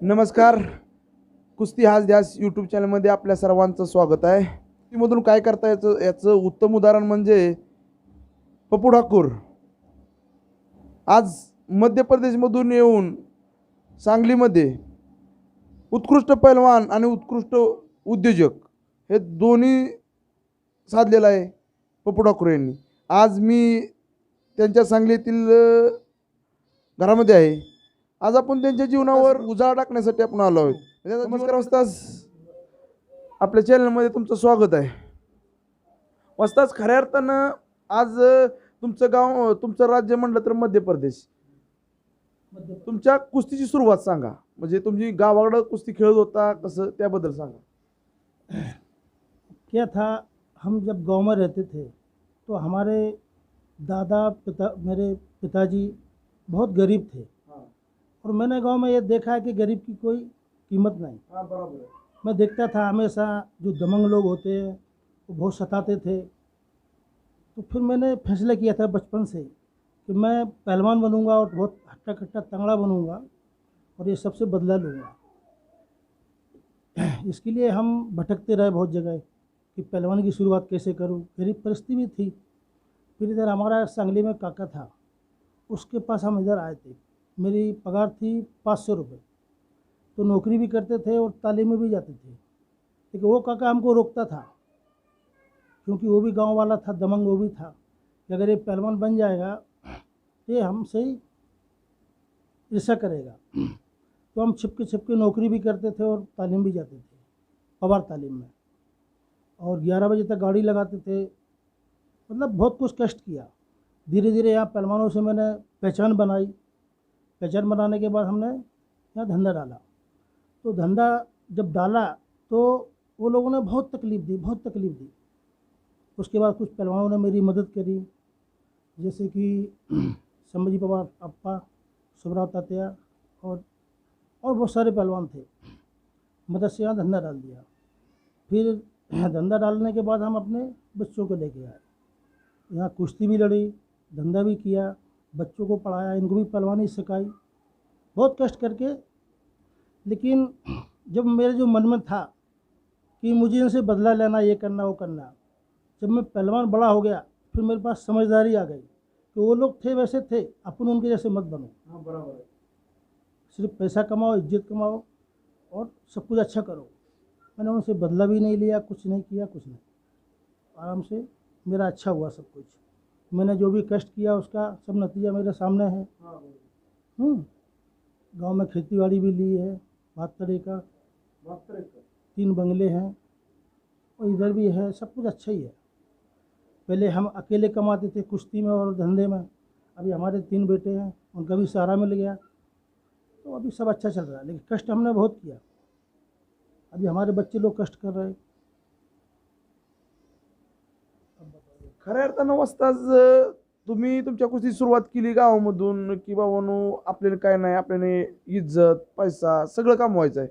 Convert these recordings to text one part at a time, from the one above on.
नमस्कार. कुस्ती हाच ध्यास यूट्यूब चॅनलमध्ये आपल्या सर्वांचं स्वागत आहे. कुस्तीमधून काय करता याचं याचं उत्तम उदाहरण म्हणजे पप्पू ठाकूर. आज मध्य प्रदेशमधून येऊन सांगलीमध्ये उत्कृष्ट पैलवान आणि उत्कृष्ट उद्योजक हे दोन्ही साधलेलं आहे पप्पू ठाकूर यांनी. आज मी त्यांच्या सांगलीतील घरामध्ये आहे. आज आपण त्यांच्या जीवनावर उजाळा टाकण्यासाठी आपण आलो आहोत. नमस्कार वस्ताद, आपल्या चॅनलमध्ये तुमचं स्वागत आहे. वस्ताद, खऱ्या अर्थानं आज तुमचं गाव, तुमचं राज्य म्हटलं तर मध्य प्रदेश. तुमच्या कुस्तीची सुरुवात सांगा, म्हणजे तुम्ही गावाकडं कुस्ती खेळत होता कसं, त्याबद्दल सांगा. क्या था, हम जब गांव में रहते थे तो हमारे मेरे पिताजी बहुत गरीब थे और मैंने गांव में ये देखा है कि गरीब की कोई कीमत नहीं। हाँ, बराबर है. मैं देखता था हमेशा जो दमंग लोग होते हैं वो बहुत सताते थे। तो फिर मैंने फैसला किया था बचपन से कि मैं पहलवान बनूंगा और बहुत हट्टा कट्टा तंगड़ा बनूंगा और ये सबसे बदला लूँगा। इसके लिए हम भटकते रहे बहुत जगह कि पहलवान की शुरुआत कैसे करूं। गरीब परिस्थिति भी थी। फिर इधर हमारा सांगली में काका था, उसके पास हम इधर आए थे। मेरी पगार थी 500 रुपये, तो नौकरी भी करते थे और तालीम में भी जाते थे। लेकिन वो काका हमको रोकता था क्योंकि वो भी गांव वाला था, दमंग वो भी था, कि अगर ये पहलवान बन जाएगा तो ये हमसे ही ईर्ष्या करेगा। तो हम छिपके नौकरी भी करते थे और तालीम भी जाते थे, पवार तालीम में, और 11 बजे तक गाड़ी लगाते थे। मतलब बहुत कुछ कष्ट किया। धीरे धीरे यहाँ पहलवानों से मैंने पहचान बनाई। पहचान बनाने के बाद हमने यहाँ धंधा डाला। तो धंधा जब डाला तो वो लोगों ने बहुत तकलीफ़ दी। उसके बाद कुछ पहलवानों ने मेरी मदद करी, जैसे कि संभाजी पवार अप्पा, सुब्राव तात्या और बहुत सारे पहलवान थे। मदद से यहाँ धंधा डाल दिया। फिर धंधा डालने के बाद हम अपने बच्चों को लेके आए। यहाँ कुश्ती भी लड़ी, धंधा भी किया, बच्चों को पढ़ाया, इनको भी पहलवानी सिखाई, बहुत कष्ट करके। लेकिन जब मेरे जो मन में था कि मुझे इनसे बदला लेना, ये करना वो करना, जब मैं पहलवान बड़ा हो गया फिर मेरे पास समझदारी आ गई कि वो लोग थे वैसे थे, अपन उनके जैसे मत बनो। हाँ, बराबर है. सिर्फ पैसा कमाओ, इज्जत कमाओ और सब कुछ अच्छा करो। मैंने उनसे बदला भी नहीं लिया, कुछ नहीं किया, कुछ नहीं, आराम से मेरा अच्छा हुआ सब कुछ। मैंने जो भी कष्ट किया उसका सब नतीजा मेरे सामने है। गांव में खेती बाड़ी भी ली है, 72 एकड़, 3 बंगले हैं और इधर भी है, सब कुछ अच्छा ही है। पहले हम अकेले कमाते थे कुश्ती में और धंधे में, अभी हमारे 3 बेटे हैं, उनका भी सहारा मिल गया, तो अभी सब अच्छा चल रहा है। लेकिन कष्ट हमने बहुत किया, अभी हमारे बच्चे लोग कष्ट कर रहे हैं। खऱ्या अर्थानं वस्ताद, तुम्ही तुमच्या कुस्ती सुरुवात केली गावामधून की बाबांनो आपल्याला काय नाही, आपल्याला इज्जत पैसा सगळं कमवायचं आहे,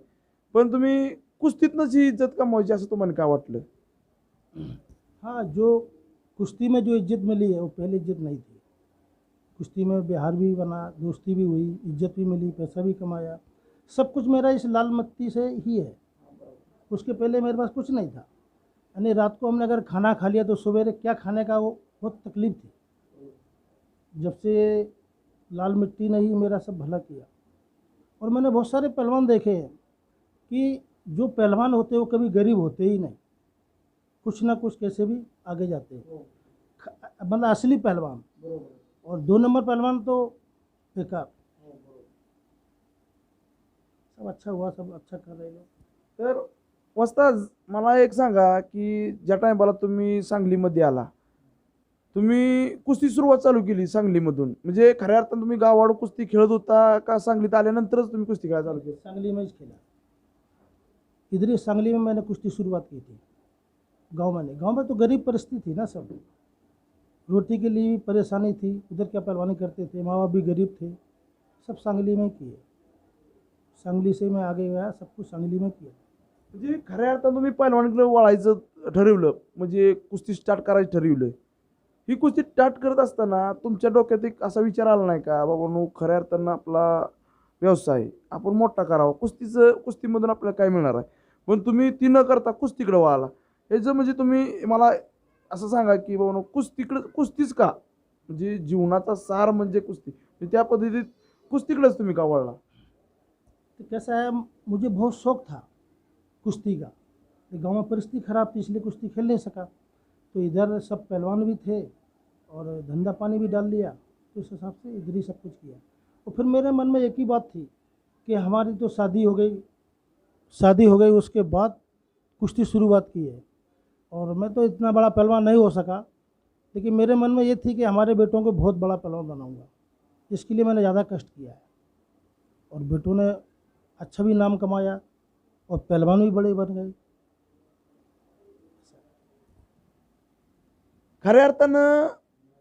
पण तुम्ही कुस्तीतनंच ही इज्जत कमवायची असं तुम्हाला काय वाटलं? हाँ, जो कुश्ती में जो इज्जत मिली है वो पहले इज्जत नहीं थी। कुश्ती में बिहार भी बना, दोस्ती भी हुई, इज्जत भी मिली, पैसा भी कमाया, सब कुछ मेरा इस लाल मत्ती से ही है। उसके पहले मेरे पास कुछ नहीं था। यानी रात को हमने अगर खाना खा लिया तो सवेरे क्या खाने का वो बहुत तकलीफ़ थी। जब से लाल मिट्टी ने ही मेरा सब भला किया। और मैंने बहुत सारे पहलवान देखे हैं कि जो पहलवान होते हैं वो कभी गरीब होते ही नहीं, कुछ ना कुछ कैसे भी आगे जाते हैं, मतलब असली पहलवान। और 2 नंबर पहलवान तो बेकार। सब अच्छा हुआ, सब अच्छा कर रहे लोग। तर वस्ताद, मला एक सांगा की ज्या टायमाला तुम्ही सांगलीमध्ये आला, तुम्ही कुस्ती सुरुवात चालू केली सांगलीमधून, म्हणजे खऱ्या अर्थानं तुम्ही गावाकडं कुस्ती खेळत होता का सांगलीत आल्यानंतरच तुम्ही कुस्ती खेळायला चालू केली? सांगली में ही खेला। इधर ही सांगली में मैंने कुश्ती शुरुआत की थी। गांव में तो गरीब परिस्थिति थी ना, सब रोटी के लिए भी परेशानी थी। उधर क्या पहलवानी करते थे, माँ बाप भी गरीब थे, सब सांगली में किए। सांगली से मैं आगे गया, सब कुछ सांगली में किया। म्हणजे खऱ्या अर्थानं तुम्ही पहिलवानीकडे वळायचं ठरवलं, म्हणजे कुस्ती स्टार्ट करायचं ठरवलं. ही कुस्ती स्टार्ट करत असताना तुमच्या डोक्यात एक असा विचार आला नाही का, बाबा नो खऱ्या अर्थानं आपला व्यवसाय आपण मोठा करावा, कुस्तीमधून आपल्याला काय मिळणार आहे, पण तुम्ही ती न करता कुस्तीकडे वळाला. ह्याचं म्हणजे तुम्ही मला असं सांगा की बाबा कुस्तीच का, म्हणजे जीवनाचा सार म्हणजे कुस्ती, म्हणजे त्या पद्धतीत कुस्तीकडेच तुम्ही का वळला? तो कैसा है, मुझे बहुत शौक था कुश्ती का। तो गांव में परिस्थिति खराब थी इसलिए कुश्ती खेल नहीं सका। तो इधर सब पहलवान भी थे और धंधा पानी भी डाल लिया, तो इस हिसाब से इधर ही सब कुछ किया। और फिर मेरे मन में एक ही बात थी कि हमारी तो शादी हो गई उसके बाद कुश्ती शुरुआत की है। और मैं तो इतना बड़ा पहलवान नहीं हो सका, लेकिन मेरे मन में ये थी कि हमारे बेटों को बहुत बड़ा पहलवान बनाऊंगा। इसके लिए मैंने ज़्यादा कष्ट किया है और बेटों ने अच्छा भी नाम कमाया और पहलवान भी बड़े बन गए। खऱ्या अर्थानं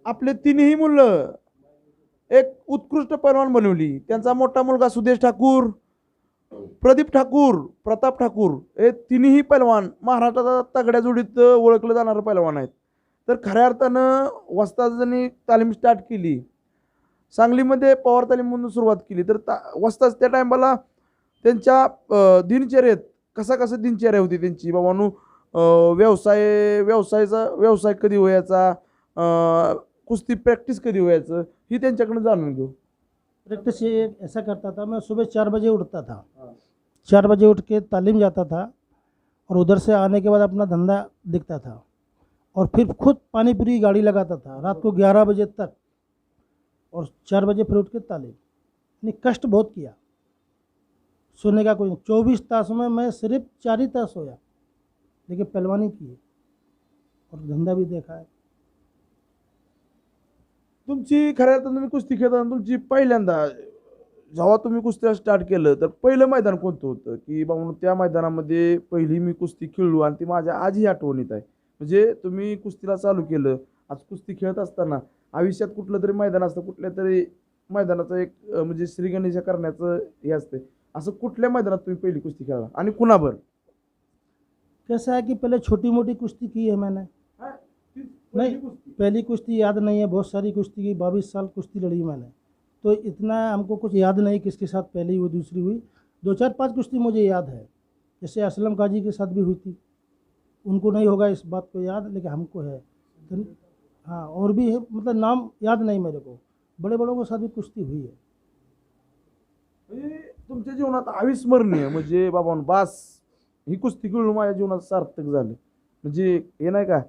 आपले तिन्ही मुलं एक उत्कृष्ट पैलवान बनवली. त्यांचा मोठा मुलगा सुदेश ठाकूर, प्रदीप ठाकूर, प्रताप ठाकूर हे तिन्ही पैलवान महाराष्ट्रात तगड्या जोडीत ओळखलं जाणारे पैलवान आहेत. तर खऱ्या अर्थानं वस्तादांनी तालीम स्टार्ट केली, सांगलीमध्ये पवार तालीममधून सुरुवात केली. तर वस्ताद त्या टायमाला त्यांच्या दिनचर्येत कसा दिनचर्या होती त्यांची, बाबांनो व्यवसाय कधी व्हायचा, कुस्ती प्रॅक्टिस कधी व्हायचं, ही त्यांच्याकडून जाणून घेऊ. प्रैक्टिस ये ऐसा करता था, मैं सुबह 4 बजे उठता था, 4 बजे उठ के तालीम जाता था और उधर से आने के बाद अपना धंधा देखता था और फिर खुद पानीपुरी की गाड़ी लगाता था रात को 11 बजे तक और 4 बजे फिर उठ के तालीम। यानी कष्ट बहुत किया, सोने का कोई नहीं। 24 तास में मैं सिर्फ 4 ही तास सोया, लेकिन पहलवानी की है और धंधा भी देखा है। तुमची खऱ्या अर्थानं तुम्ही कुस्ती खेळताना तुमची पहिल्यांदा जेव्हा तुम्ही कुस्तीला स्टार्ट केलं तर पहिलं मैदान कोणतं होतं, की बाबा त्या मैदानामध्ये पहिली मी कुस्ती खेळलो आणि ती माझ्या आजही आठवणीत आहे. म्हणजे तुम्ही कुस्तीला चालू केलं, आज कुस्ती खेळत असताना आयुष्यात कुठलं तरी मैदान असतं, कुठल्या तरी मैदानाचं एक म्हणजे श्रीगणेशा करण्याचं हे असते, असं कुठल्या मैदानात तुम्ही पहिली कुस्ती खेळला आणि कुणाबर? कैसा है कि पहले छोटी मोटी कुश्ती की है मैंने, नहीं पहली कुश्ती याद नहीं है, बहुत सारी कुश्ती की, 22 साल कुश्ती लड़ी मैंने, तो इतना हमको कुछ याद नहीं किसके साथ पहली हुई दूसरी हुई। 2-4-5 कुश्ती मुझे याद है, जैसे असलम काजी के साथ भी हुई थी, उनको नहीं होगा इस बात को याद, लेकिन हमको है। तो हाँ और भी है, मतलब नाम याद नहीं मेरे को, बड़े बड़ों के साथ भी कुश्ती हुई है। म्हणजे तुमच्या जीवनात अविस्मरणीय म्हणजे बाबा बास ही कुस्ती खेळून माझ्या जीवनात सार्थक झालं, म्हणजे हे नाही का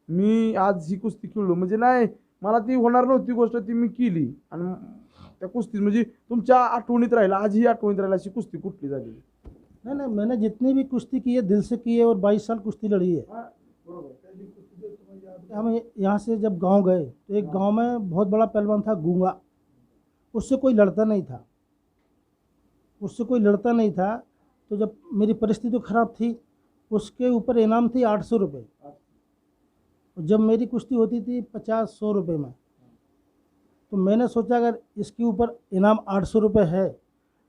मी आज ही कुस्ती खेळलो, म्हणजे नाही मला ती होणार नव्हती गोष्ट, ती मी केली आणि त्या कुस्तीत म्हणजे तुमच्या आठवणीत राहिला, आजही आठवणीत राहिला अशी कुस्ती कुठली झाली? नहीं मैंने जितनी भी कुश्ती की है दिल से की है और 22 साल कुश्ती लड़ी है। हम यहाँ से जब गांव गए तो एक गांव में बहुत बड़ा पहलवान था गूंगा, उससे कोई लड़ता नहीं था। तो जब मेरी परिस्थिति ख़राब थी, उसके ऊपर इनाम थी 800 रुपये, जब मेरी कुश्ती होती थी 50-100 रुपये में। तो मैंने सोचा अगर इसके ऊपर इनाम 800 रुपये है,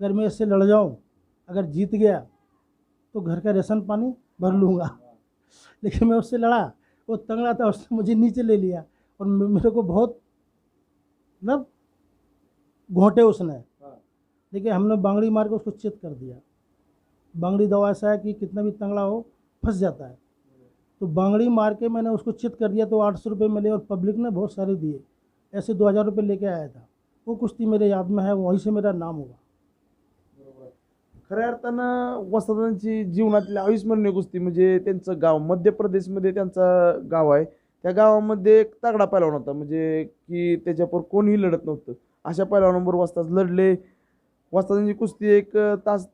अगर मैं इससे लड़ जाऊं, अगर जीत गया तो घर का राशन पानी भर लूँगा। लेकिन मैं उससे लड़ा, वो तगड़ा था, उसने मुझे नीचे ले लिया और मेरे को बहुत मतलब घोंटे उसने, लेकिन हमने बांगड़ी मार के उसको चित कर दिया। बांगड़ी दवा ऐसा है कि कितना भी तंगड़ा हो फंस जाता है, तो बांगड़ी मार के मैंने उसको चित कर दिया, तो 800 रुपये मिले और पब्लिक ने बहुत सारे दिए, ऐसे 2000 रुपये लेके आया था। वो कुश्ती मेरे याद में है, वहीं से मेरा नाम हुआ। खऱ्या अर्थानं वस्तादांची जीवनातली अविस्मरणीय कुस्ती म्हणजे त्यांचं गाव मध्य प्रदेशमध्ये त्यांचं गाव आहे, त्या गावामध्ये एक तगडा पैलवान होता, म्हणजे की त्याच्यावर कोणीही लढत नव्हतं, अशा पैलवानांबरोबर वस्ताद लढले. वस्तादांची कुस्ती एक दीड तास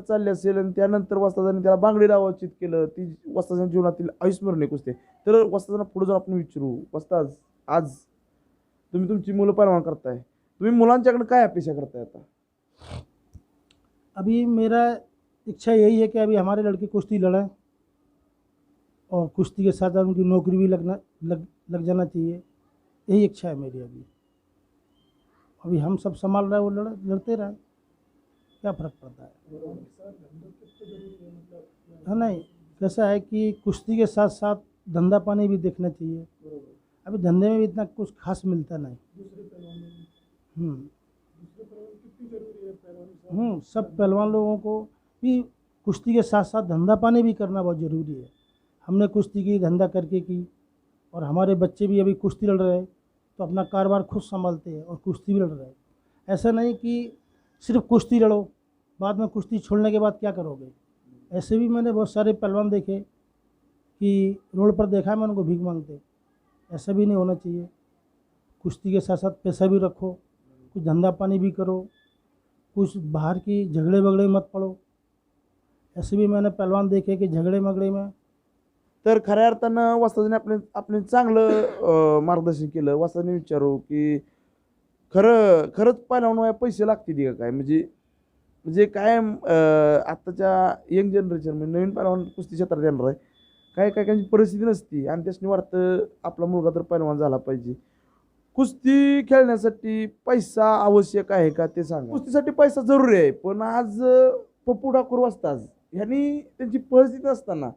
चालली असेल आणि त्यानंतर वस्तादांनी त्याला बांगडी दावाचित केलं, ती वस्तादांच्या जीवनातील अविस्मरणीय कुस्ती. तर वस्तादांना पुढे जाऊन आपण विचारू, वस्ताद आज तुम्ही तुमची मुलं पैलवान करताय, तुम्ही मुलांच्याकडे काय अपेक्षा करताय आता? अभी मेरा इच्छा यही है कि अभी हमारे लड़के कुश्ती लड़ें और कुश्ती के साथ उनकी नौकरी भी लग जाना चाहिए, यही इच्छा है मेरी। अभी हम सब संभाल रहे हैं, वो लड़ते रहें, क्या फ़र्क पड़ता है? हाँ नहीं, कैसा है कि कुश्ती के साथ साथ धंधा पानी भी देखना चाहिए। अभी धंधे में भी इतना कुछ खास मिलता नहीं। सब पहलवान लोगों को भी कुश्ती के साथ साथ धंधा पानी भी करना बहुत ज़रूरी है। हमने कुश्ती की, धंधा करके की, और हमारे बच्चे भी अभी कुश्ती लड़ रहे हैं तो अपना कारोबार खुद संभालते हैं और कुश्ती भी लड़ रहे हैं। ऐसा नहीं कि सिर्फ कुश्ती लड़ो, बाद में कुश्ती छोड़ने के बाद क्या करोगे। ऐसे भी मैंने बहुत सारे पहलवान देखे कि रोड पर देखा है मैंने उनको भीख मांगते। ऐसा भी नहीं होना चाहिए। कुश्ती के साथ साथ पैसा भी रखो, कुछ धंधा पानी भी करो, कुछ बाहर की झगड़े वगड़े मत पड़ो। ऐसे भी मैंने पहलवान देखे कि झगड़े मगड़े में। तर खऱ्या अर्थानं वस्तादने आपले चांगलं मार्गदर्शन केलं. वस्तादने विचारू की खरंच पहिलवान वया पैसे लागतील का काय, म्हणजे म्हणजे काय आत्ताच्या यंग जनरेशन म्हणजे नवीन पहिलवान कुस्ती क्षेत्रात येणार आहे, काही काही काहींची परिस्थिती नसती आणि त्याच्यानी वाटतं आपला मुलगा तर पहिलवान झाला पाहिजे. कुस्ती खेळण्यासाठी पैसा आवश्यक आहे का ते सांगा. कुस्तीसाठी पैसा जरुरी आहे, पण आज पप्पू ठाकूर वस्ताद ह्यांनी त्यांची परिस्थिती नसताना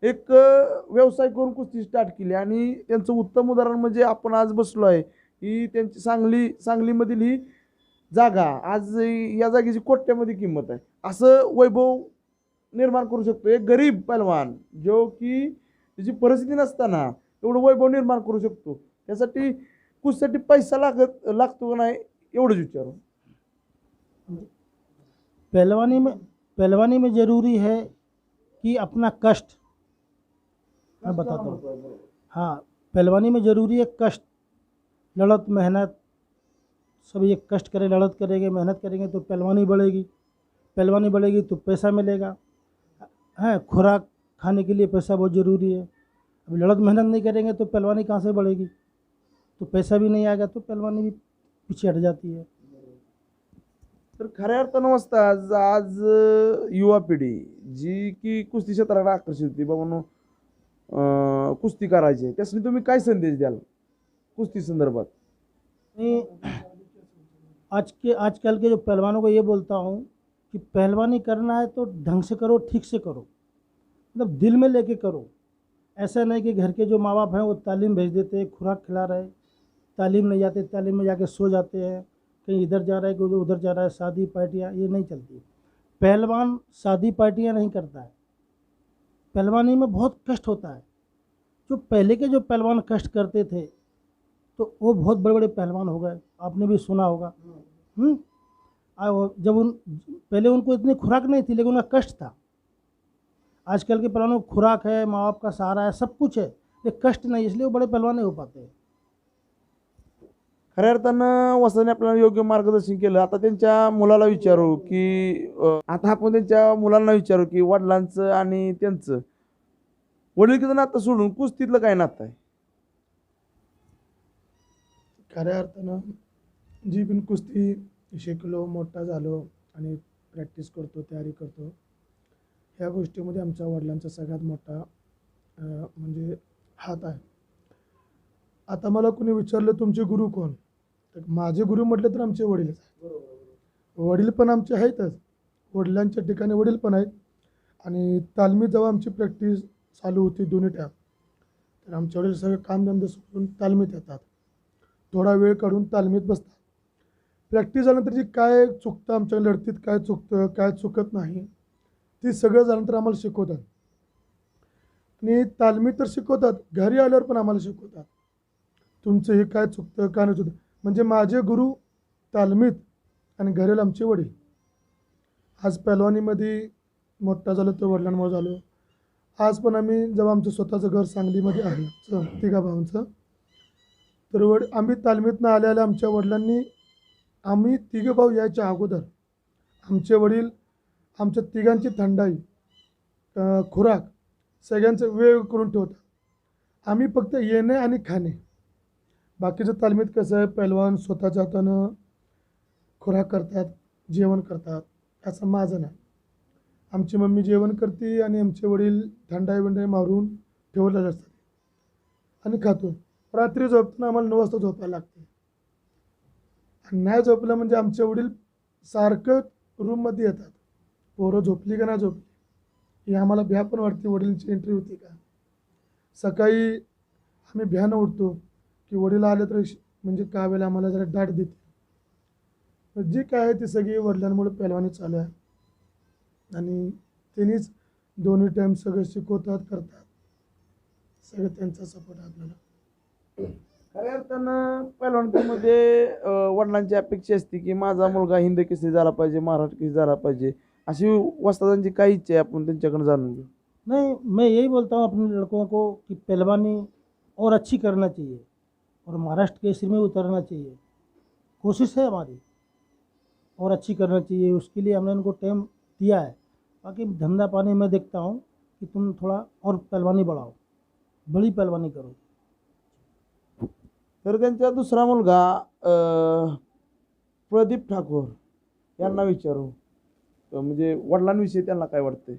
एक व्यवसाय करून कुस्ती स्टार्ट केली आणि त्यांचं उत्तम उदाहरण म्हणजे आपण आज बसलो आहे ही त्यांची सांगलीमधील ही जागा. आज या जागेची कोट्यामध्ये किंमत आहे. असं वैभव निर्माण करू शकतो एक गरीब पैलवान, जो की त्याची परिस्थिती नसताना एवढं वैभव निर्माण करू शकतो. त्यासाठी कुस्तीसाठी पैसा लागतो का नाही एवढंच विचारू. पहलवानी में ज़रूरी है कि अपना कष्ट, मैं बताता हूँ। हाँ, पहलवानी में ज़रूरी है कष्ट, लड़त, मेहनत। सब ये कष्ट करें, लड़त करेंगे, मेहनत करेंगे तो पहलवानी बढ़ेगी। पहलवानी बढ़ेगी तो पैसा मिलेगा। है, खुराक खाने के लिए पैसा बहुत ज़रूरी है। अब लड़त मेहनत नहीं करेंगे तो पहलवानी कहाँ से बढ़ेगी, तो पैसा भी नहीं आएगा तो पहलवानी भी पीछे हट जाती है। तर खऱ्या अर्थानं वस्ताद आज युवा पिढी जी की कुस्ती क्षेत्राला आकर्षित होती, बाबांनो कुस्ती करायची आहे, त्यासाठी तुम्ही काय संदेश द्याल कुस्ती संदर्भात. मैं आजकल के जो पहलवानों को ये बोलता हूँ कि पहलवानी करना है तो ढंग से करो, ठीक से करो, मतलब दिल में लेके करो। ऐसा नहीं कि घर के जो माँ बाप हैं वो तालीम भेज देते हैं, खुराक खिला रहे, तालीम नहीं जाते, तालीम में जाके सो जाते हैं, कहीं इधर जा रहा है कहीं उधर जा रहा है, शादी पार्टियाँ ये नहीं चलती। पहलवान शादी पार्टियाँ नहीं करता है, पहलवानी में बहुत कष्ट होता है। जो पहले के जो पहलवान कष्ट करते थे तो वो बहुत बड़े बड़े पहलवान हो गए, आपने भी सुना होगा। जब पहले उनको इतनी खुराक नहीं थी लेकिन उनका कष्ट था। आजकल के पहलवानों को खुराक है, माँ बाप का सहारा है, सब कुछ है, लेकिन कष्ट नहीं, इसलिए वो बड़े पहलवान नहीं हो पाते। खऱ्या अर्थानं वस्तादने आपल्याला योग्य मार्गदर्शन केलं. आता त्यांच्या मुलाला विचारू की आता आपण त्यांच्या मुलांना विचारू की वडिलांचं आणि त्यांचं वडीलकीचं नातं सोडून कुस्तीतलं काय नातं आहे. खऱ्या अर्थानं जी पण कुस्ती शिकलो, मोठा झालो आणि प्रॅक्टिस करतो, तयारी करतो, ह्या गोष्टीमध्ये आमच्या वडिलांचा सगळ्यात मोठा म्हणजे हात आहे. आता मला कोणी विचारलं तुमचे गुरु कोण, तर माझे गुरु म्हटलं तर आमचे वडीलच आहेत. वडील पण आमचे आहेतच, वडिलांच्या ठिकाणी वडील पण आहेत. आणि तालमीत जेव्हा आमची प्रॅक्टिस चालू होती दोन्ही टाईम, तर आमचे वडील सगळं कामधंदे सोडून तालमीत येतात, थोडा वेळ काढून तालमीत बसतात. प्रॅक्टिस झाल्यानंतर जी काय चुकतं आमच्या लढतीत, काय चुकतं काय चुकत नाही, ती सगळं झाल्यानंतर आम्हाला शिकवतात. आणि तालमीत तर शिकवतात, घरी आल्यावर पण आम्हाला शिकवतात तुमचं हे काय चुकतं काय नाही चुकतं. म्हणजे माझे गुरु तालमीत आणि घरी आमचे वडील. आज पहलवानीमध्ये मोठा झालो तर वडिलांमुळे झालो. आज पण आम्ही जेव्हा आमचं स्वतःचं घर सांगलीमध्ये आहे तिघा भावांचं, तर आम्ही तालमीतनं आल्या आमच्या वडिलांनी, आम्ही तिघं भाऊ यायच्या अगोदर आमचे वडील आमच्या तिघांची थंडाई, खुराक सगळ्यांचं वेळ करून ठेवतात. आम्ही फक्त येणे आणि खाणे. बाकीचं तालमीत कसं आहे, पैलवान स्वतःच्या हातानं खुराक करतात, जेवण करतात, असं माझं नाही. आमची मम्मी जेवण करते आणि आमचे वडील थंडाई बिंडाई मारून ठेवलेले असतात आणि खातो. रात्री झोपताना आम्हाला 9 वाजता झोपायला लागते. आणि नाही झोपलं म्हणजे आमचे वडील सारखं रूममध्ये येतात, पोरं झोपली का नाही झोपली ही आम्हाला भ्या पण वाटते, वडिलांची एंट्री होती का. सकाळी आम्ही भ्यानं उठतो की वडील आले तर म्हणजे काय वेळेला आम्हाला जरा डाट देते. जी काय आहे ती सगळी वडिलांमुळे पहिलवानी चालू आहे आणि त्यांनीच दोन्ही टाईम सगळं शिकवतात करतात सगळं त्यांचा सपोर्ट आहे आपल्याला. खऱ्या अर्थानं पहिलवानकीमध्ये वडिलांची अपेक्षा असते की माझा मुलगा हिंद केसरी झाला पाहिजे, महाराष्ट्र केसरी झाला पाहिजे, अशी वस्तादांची काय इच्छा आहे आपण त्यांच्याकडे जाणून घेऊ. नहीं, मैं यही बोलता हूँ अपने लड़कों को कि पहलवानी और अच्छी करना चाहिए और महाराष्ट्र केसरी में उतरना चाहिए। कोशिश है हमारी और अच्छी करना चाहिए, उसके लिए हमने उनको टाइम दिया है। बाकी धंधा पानी मैं देखता हूँ कि तुम थोड़ा और पहलवानी बढ़ाओ, बड़ी पहलवानी करो। तर त्यांचा दुसरा मुलगा प्रदीप ठाकूर यांना विचारू, म्हणजे वडिलांविषयी त्यांना काय वाटतंय.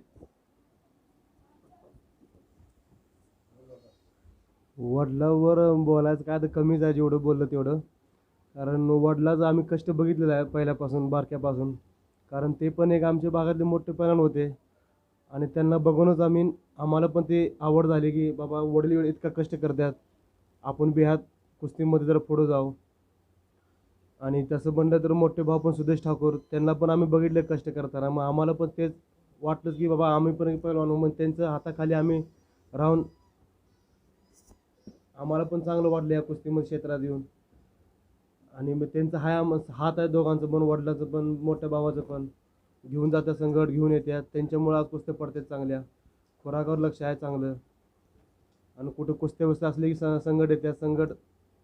वडिलांवर बोलायचं काय आता कमीच आहे, जेवढं बोललं तेवढं. कारण वडिलाचं आम्ही कष्ट बघितलेलं आहे पहिल्यापासून, बारक्यापासून. कारण ते पण एक आमच्या भागातले मोठे पैलवान होते आणि त्यांना बघूनच आम्हाला पण ते आवड झाली की बाबा वडील इतका कष्ट करतात, आपण बी ह्यात कुस्तीमध्ये जरा पुढं जाऊ. आणि तसं म्हणलं तर मोठे भाऊ पण सुदेश ठाकूर, त्यांना पण आम्ही बघितले कष्ट करताना. मग आम्हाला पण तेच वाटलं की बाबा आम्ही पण एक पैलवान होऊ. मग त्यांच्या हाताखाली आम्ही राहून आम्हाला पण चांगलं वाटलं या कुस्तीमध्ये क्षेत्रात येऊन. आणि मग त्यांचा हात आहे दोघांचं पण, वडिलांचं पण मोठ्या भावाचं पण. घेऊन जातात संघट, घेऊन येतात, त्यांच्यामुळं आज कुस्त्या पडतात चांगल्या. खुराकावर लक्ष आहे चांगलं. आणि कुठं कुस्त्या वस्त्या असले की संघट येतात, संघट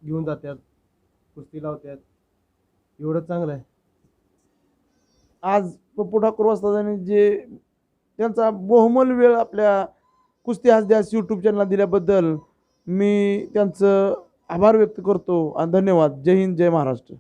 घेऊन जातात, कुस्ती लावतात. एवढं चांगलं आहे. आज पप्पू ठाकूर वस्तादांनी जे त्यांचा बहुमोल वेळ आपल्या कुस्ती हाच द्यास यूट्यूब चॅनलला दिल्याबद्दल मी त्यांचं आभार व्यक्त करतो आणि धन्यवाद. जय हिंद, जय महाराष्ट्र.